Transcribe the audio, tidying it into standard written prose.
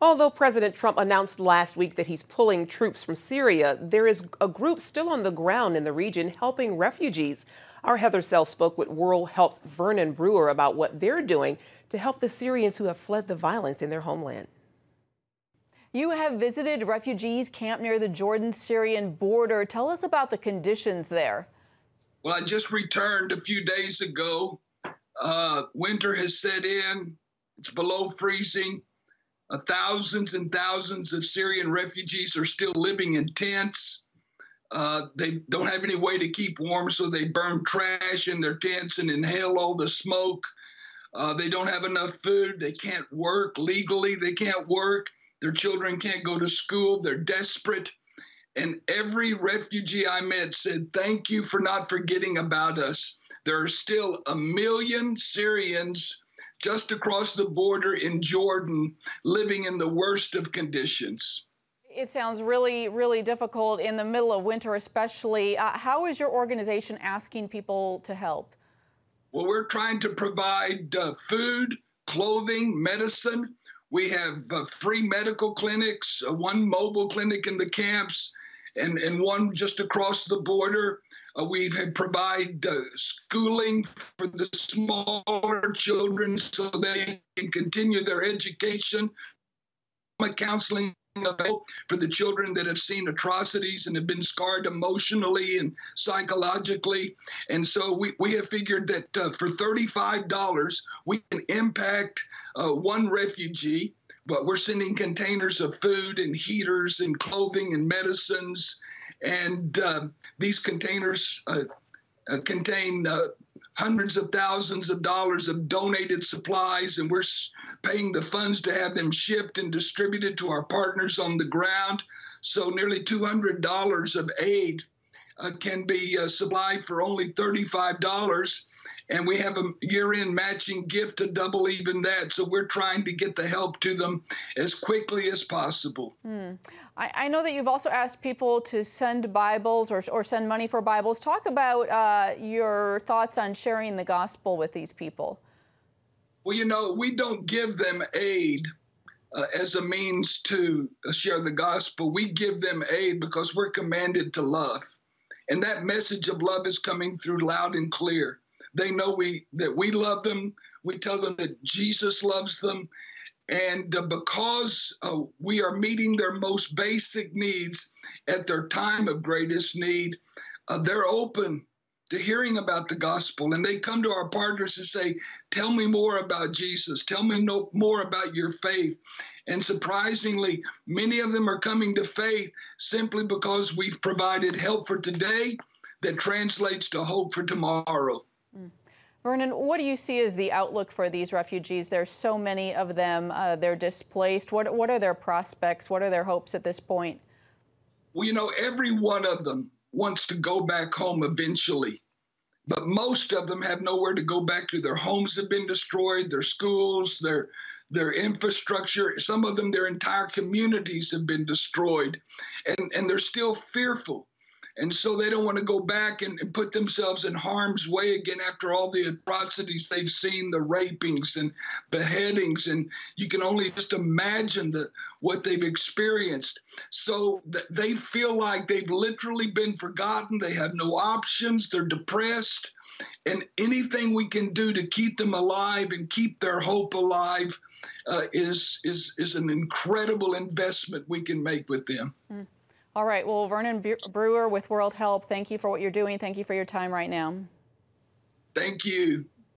Although President Trump announced last week that he's pulling troops from Syria, there is a group still on the ground in the region helping refugees. Our Heather Sells spoke with World Help's Vernon Brewer about what they're doing to help the Syrians who have fled the violence in their homeland. You have visited refugees camped near the Jordan-Syrian border. Tell us about the conditions there. Well, I just returned a few days ago. Winter has set in. It's below freezing. Thousands and thousands of Syrian refugees are still living in tents. They don't have any way to keep warm, so they burn trash in their tents and inhale all the smoke. They don't have enough food. They can't work legally. They can't work. Their children can't go to school. They're desperate. And every refugee I met said, "Thank you for not forgetting about us." There are still 1 million Syrians just across the border in Jordan living in the worst of conditions. It sounds really, really difficult in the middle of winter, especially. How is your organization asking people to help? Well, we're trying to provide food, clothing, medicine. We have free medical clinics, one mobile clinic in the camps, and one just across the border. We provide schooling for the smaller children so they can continue their education, counseling for the children that have seen atrocities and have been scarred emotionally and psychologically. And so we have figured that for $35, we can impact one refugee, but we're sending containers of food and heaters and clothing and medicines. And these containers contain hundreds of thousands of dollars of donated supplies, and we're paying the funds to have them shipped and distributed to our partners on the ground. So nearly $200 of aid can be supplied for only $35. And we have a year-end matching gift to double even that. So we're trying to get the help to them as quickly as possible. I know that you've also asked people to send Bibles or send money for Bibles. Talk about your thoughts on sharing the gospel with these people. Well, you know, we don't give them aid as a means to share the gospel. We give them aid because we're commanded to love. And that message of love is coming through loud and clear. They know that we love them. We tell them that Jesus loves them. And because we are meeting their most basic needs at their time of greatest need, they're open to hearing about the gospel. And they come to our partners and say, "Tell me more about Jesus. Tell me more about your faith." And surprisingly, many of them are coming to faith simply because we've provided help for today that translates to hope for tomorrow. Vernon, what do you see as the outlook for these refugees? There's so many of them. They're displaced. What are their prospects? What are their hopes at this point? Well, you know, every one of them wants to go back home eventually. But most of them have nowhere to go back to. Their homes have been destroyed, their schools, their infrastructure. Some of them, their entire communities have been destroyed. And they're still fearful. And so they don't want to go back and put themselves in harm's way again after all the atrocities they've seen, the rapings and beheadings. And you can only just imagine what they've experienced. So they feel like they've literally been forgotten. They have no options. They're depressed. And anything we can do to keep them alive and keep their hope alive is an incredible investment we can make with them. All right. Well, Vernon Brewer with World Help, thank you for what you're doing. Thank you for your time right now. Thank you.